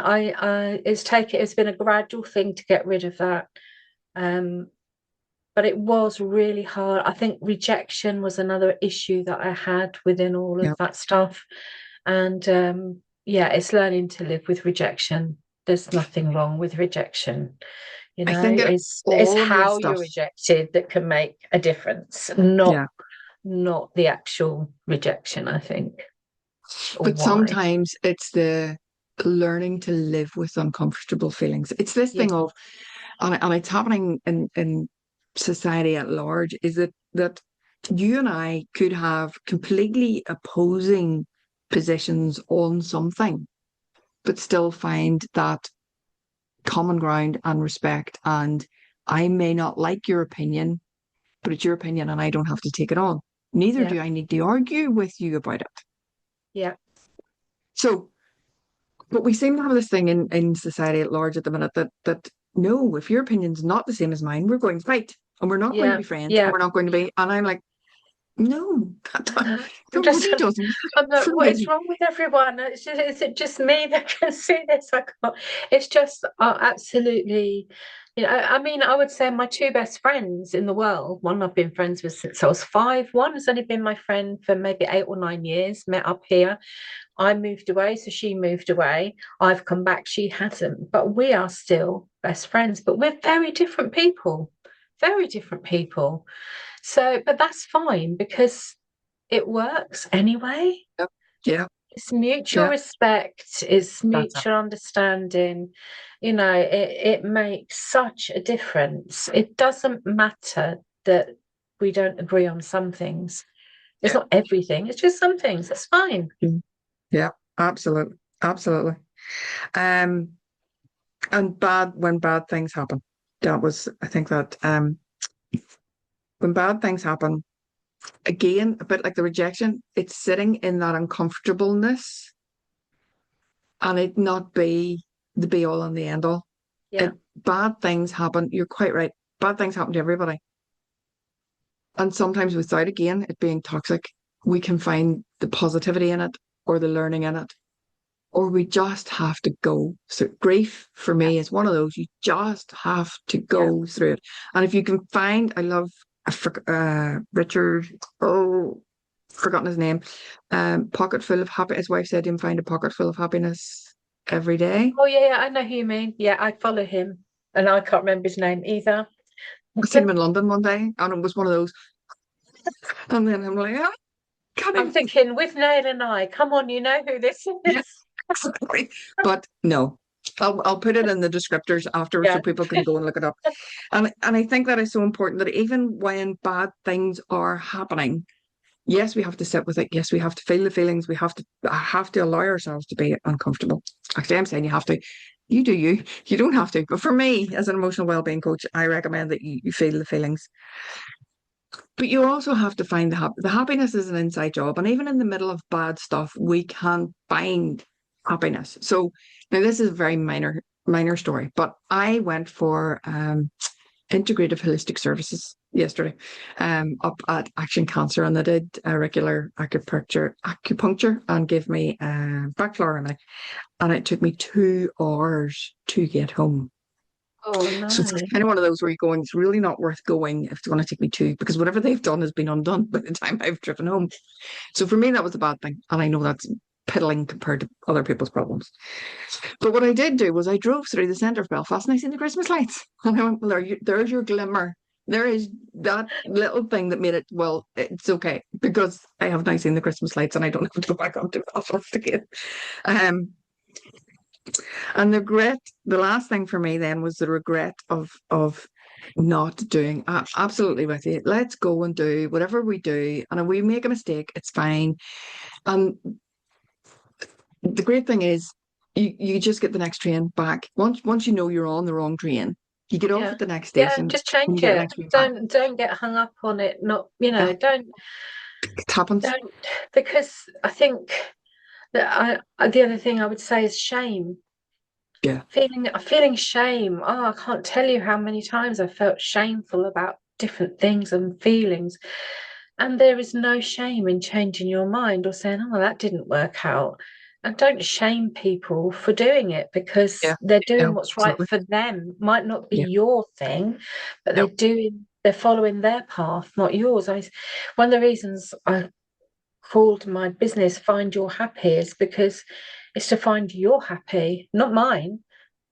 it's been a gradual thing to get rid of that. Um, but it was really hard. I think rejection was another issue that I had within all of Yeah. that stuff. And yeah, it's learning to live with rejection. There's nothing wrong with rejection. I think that It's all of your how you're stuff, rejected that can make a difference, yeah. not the actual rejection, I think, or But why. sometimes it's the learning to live with uncomfortable feelings. It's this Yeah, thing of, and it's happening in society at large, is that you and I could have completely opposing positions on something, but still find that common ground and respect. And I may not like your opinion, but it's your opinion and I don't have to take it on. Neither yeah, do I need to argue with you about it. yeah, So, but we seem to have this thing in society at large at the minute that no, if your opinion's not the same as mine, we're going to fight and we're not going to yeah, be friends and yeah. we're not going to be. And I'm like, no, I'm just, nobody doesn't. I'm like, what is Nobody. wrong with everyone? Is it just me that can see this? I can't. It's just absolutely, I mean, I would say my two best friends in the world, one I've been friends with since I was 5, one has only been my friend for maybe 8 or 9 years, met up here. I moved away, so she moved away. I've come back, she hasn't, but we are still best friends, but we're very different people, very different people. So, but that's fine because it works anyway. Yep. Yeah, It's mutual yeah, respect, it's that's it. mutual understanding. It makes such a difference. It doesn't matter that we don't agree on some things. It's Yeah, not everything, it's just some things. That's fine. mm, yeah, absolutely, absolutely. Um, and when bad things happen, that was I think that when bad things happen, again, a bit like the rejection, it's sitting in that uncomfortableness and it not be the be all and the end all. Yeah, Bad things happen. You're quite right. Bad things happen to everybody. And sometimes without, again, it being toxic, we can find the positivity in it or the learning in it, or we just have to go. So grief for yeah, me is one of those, you just have to yeah. go through it. And if you can find, I love Richard, oh, forgotten his name, pocket full of happiness. His wife said him find a pocket full of happiness every day. Oh yeah, yeah, I know who you mean. Yeah, I follow him, and I can't remember his name either. I seen him in London one day, and it was one of those. And then I'm like, ah, can't I'm even. thinking with Nail and I, come on, you know who this Yeah, is. exactly. But no. I'll put it in the descriptors afterwards Yeah. so people can go and look it up. And I think that is so important that even when bad things are happening, yes, we have to sit with it. Yes, we have to feel the feelings. We have to allow ourselves to be uncomfortable. Actually, I'm saying you have to. You do you. You don't have to. But for me, as an emotional well-being coach, I recommend that you feel the feelings. But you also have to find the happiness is an inside job. And even in the middle of bad stuff, we can find happiness. So now this is a very minor story, but I went for integrative holistic services yesterday up at Action Cancer, and they did a regular acupuncture and gave me back floor remedy, and it took me 2 hours to get home. Oh no. So it's kind of one of those where you're going, it's really not worth going if it's going to take me two, because whatever they've done has been undone by the time I've driven home. So for me, that was a bad thing, and I know that's piddling compared to other people's problems. But what I did do was I drove through the centre of Belfast and I seen the Christmas lights. And I went, well, there's your glimmer. There is that little thing that made it, well, it's okay, because I have now seen the Christmas lights and I don't have to go back up to Belfast again. And the last thing for me then was the regret of not doing, absolutely with you. Let's go and do whatever we do. And if we make a mistake, it's fine. And the great thing is you just get the next train back. Once you know you're on the wrong train, you get off at the next station. Just change it. Don't get hung up on it. Not, don't. It happens. Don't, because I think that the other thing I would say is shame. Yeah. Feeling shame. Oh, I can't tell you how many times I felt shameful about different things and feelings. And there is no shame in changing your mind or saying, oh, that didn't work out. And don't shame people for doing it, because they're doing what's right for them. Might not be your thing, but they're following their path, not yours. One of the reasons I called my business Find Your Happy is because it's to find your happy, not mine,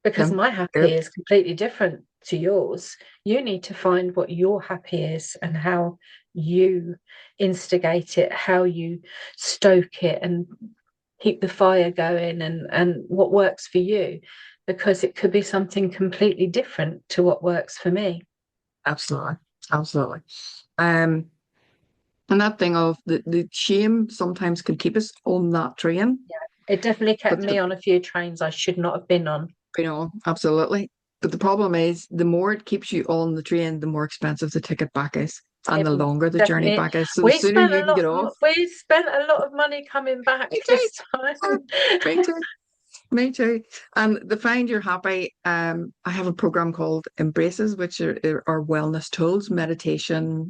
because my happy is completely different to yours. You need to find what your happy is and how you instigate it, how you stoke it and keep the fire going, and what works for you, because it could be something completely different to what works for me. Absolutely. And that thing of the shame sometimes can keep us on that train. Yeah, it definitely kept me on a few trains I should not have been on. Absolutely. But the problem is, the more it keeps you on the train, the more expensive the ticket back is, and the longer the journey back is. So the sooner you can get off. We spent a lot of money coming back this time. Me too. And the Find Your Happy, I have a program called Embraces, which are wellness tools, meditation,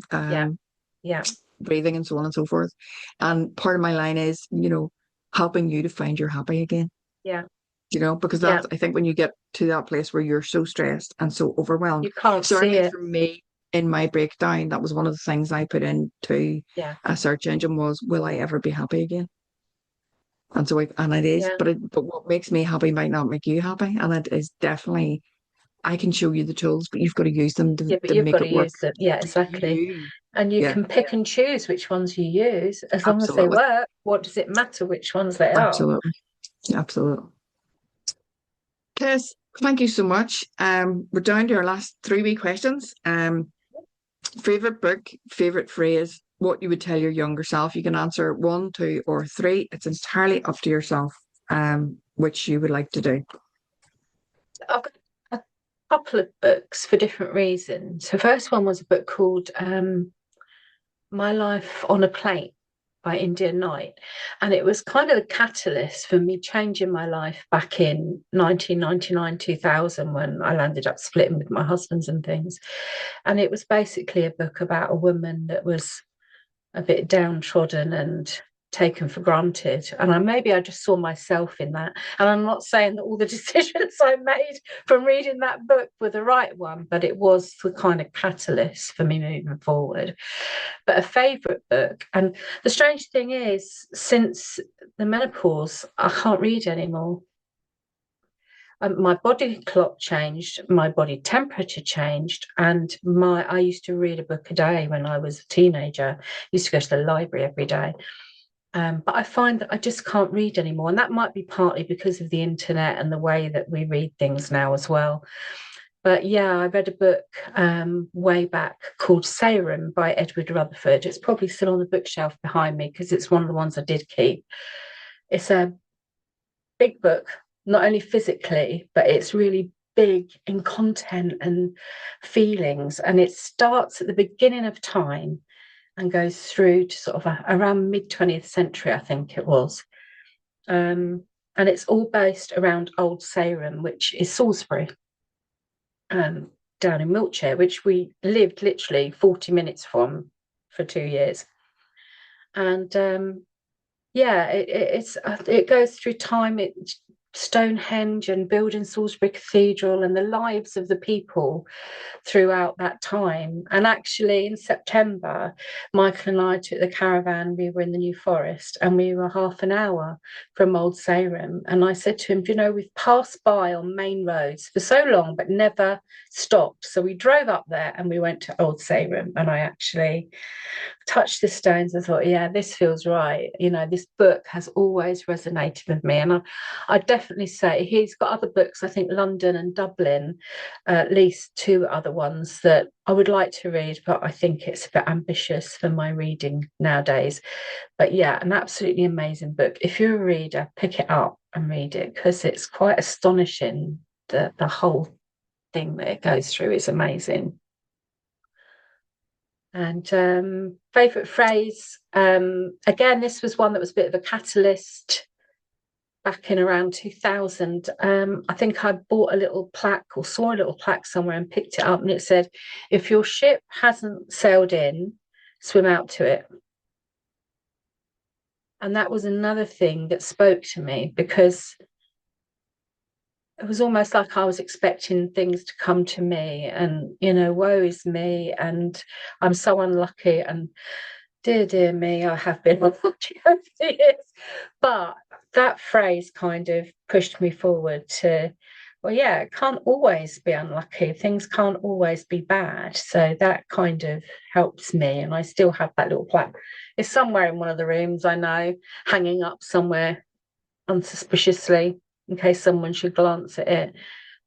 breathing, and so on and so forth. And part of my line is, helping you to find your happy again. Yeah. Because that's, I think when you get to that place where you're so stressed and so overwhelmed, you can't see it. For me, in my breakdown, that was one of the things I put into a search engine was, will I ever be happy again? And so, it is, but what makes me happy might not make you happy. And it is definitely, I can show you the tools, but you've got to use them to make it work. Use them. Yeah, exactly. And you can pick and choose which ones you use. As long as they work, what does it matter which ones they are? Absolutely. Tess, thank you so much. We're down to our last 3 wee questions. Favorite book, favorite phrase, what you would tell your younger self. You can answer 1, 2, or 3. It's entirely up to yourself, which you would like to do. I've got a couple of books for different reasons. The first one was a book called My Life on a Plate by India Knight, and it was kind of the catalyst for me changing my life back in 1999, 2000, when I landed up splitting with my husband and things. And it was basically a book about a woman that was a bit downtrodden and taken for granted, and maybe I just saw myself in that. And I'm not saying that all the decisions I made from reading that book were the right one, but it was the kind of catalyst for me moving forward. But a favorite book, and the strange thing is, since the menopause, I can't read anymore. My body clock changed, my body temperature changed, and I used to read a book a day when I was a teenager. I used to go to the library every day. But I find that I just can't read anymore. And that might be partly because of the internet and the way that we read things now as well. But yeah, I read a book way back called Serum by Edward Rutherford. It's probably still on the bookshelf behind me because it's one of the ones I did keep. It's a big book, not only physically, but it's really big in content and feelings. And it starts at the beginning of time and goes through to sort of around mid-20th century, I think it was. And it's all based around Old Sarum, which is Salisbury, down in Wiltshire, which we lived literally 40 minutes from for 2 years. And yeah, it goes through time. Stonehenge and building Salisbury Cathedral and the lives of the people throughout that time. And actually in September, Michael and I took the caravan. We were in the New Forest and we were half an hour from Old Sarum. And I said to him, you know, we've passed by on main roads for so long, but never stopped. So we drove up there and we went to Old Sarum, and I actually touched the stones and thought, yeah, this feels right. You know, this book has always resonated with me. And I definitely say he's got other books, I think London and Dublin, at least 2 other ones that I would like to read, but I think it's a bit ambitious for my reading nowadays. But yeah, an absolutely amazing book. If you're a reader, pick it up and read it, because it's quite astonishing. The whole thing that it goes through is amazing. And favourite phrase, again, this was one that was a bit of a catalyst back in around 2000. I think I bought a little plaque or saw a little plaque somewhere and picked it up, and it said, if your ship hasn't sailed in, swim out to it. And that was another thing that spoke to me, because it was almost like I was expecting things to come to me, and, you know, woe is me, and I'm so unlucky, and dear me, I have been unlucky over the years. But that phrase kind of pushed me forward to, well, yeah, it can't always be unlucky. Things can't always be bad. So that kind of helps me. And I still have that little plaque. It's somewhere in one of the rooms, I know, hanging up somewhere unsuspiciously, in case someone should glance at it.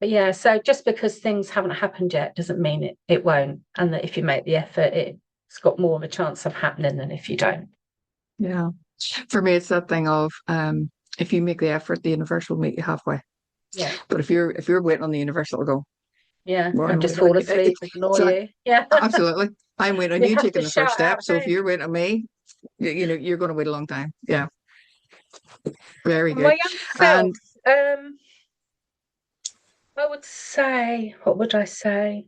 But yeah, so just because things haven't happened yet doesn't mean it won't. And that if you make the effort, it's got more of a chance of happening than if you don't. Yeah. For me, it's that thing of if you make the effort, the universe will meet you halfway. Yeah. But if you're waiting on the universe, it'll go. Yeah. Well, And just fall asleep, ignore so, you. Yeah. absolutely. I'm waiting on We you have taking to the first shout step. out, So if hey. you're waiting on me, you know, you're going to wait a long time. Yeah. Very My good. young And self, I would say, what would I say?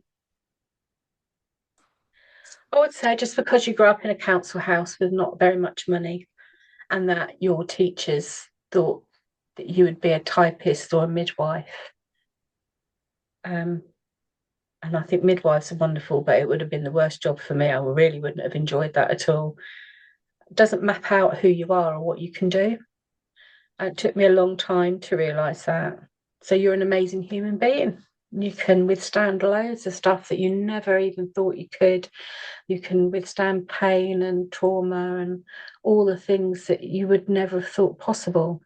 I would say just because you grew up in a council house with not very much money, and that your teachers thought that you would be a typist or a midwife. And I think midwives are wonderful, but it would have been the worst job for me. I really wouldn't have enjoyed that at all. It doesn't map out who you are or what you can do. And it took me a long time to realise that. So you're an amazing human being. You can withstand loads of stuff that you never even thought you could. You can withstand pain and trauma and all the things that you would never have thought possible.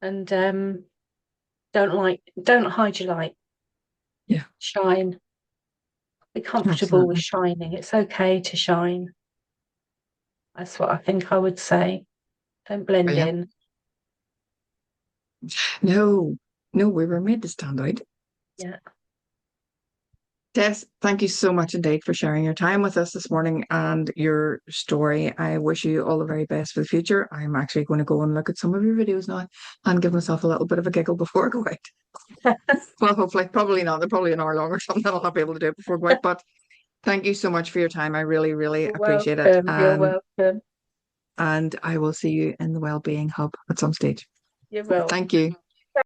And don't hide your light. yeah, Shine. Be comfortable with absolutely. shining. It's okay to shine. That's what I think I would say. Don't blend Brilliant. in. No, no, we were made to stand out. Yeah. Tess, thank you so much indeed for sharing your time with us this morning and your story. I wish you all the very best for the future. I'm actually going to go and look at some of your videos now and give myself a little bit of a giggle before I go out. Well, hopefully, probably not. They're probably an hour long or something. I'll not be able to do it before I go out. But thank you so much for your time. I really, really You're appreciate it. welcome. You're welcome. And I will see you in the Wellbeing Hub at some stage. You're welcome. Thank you.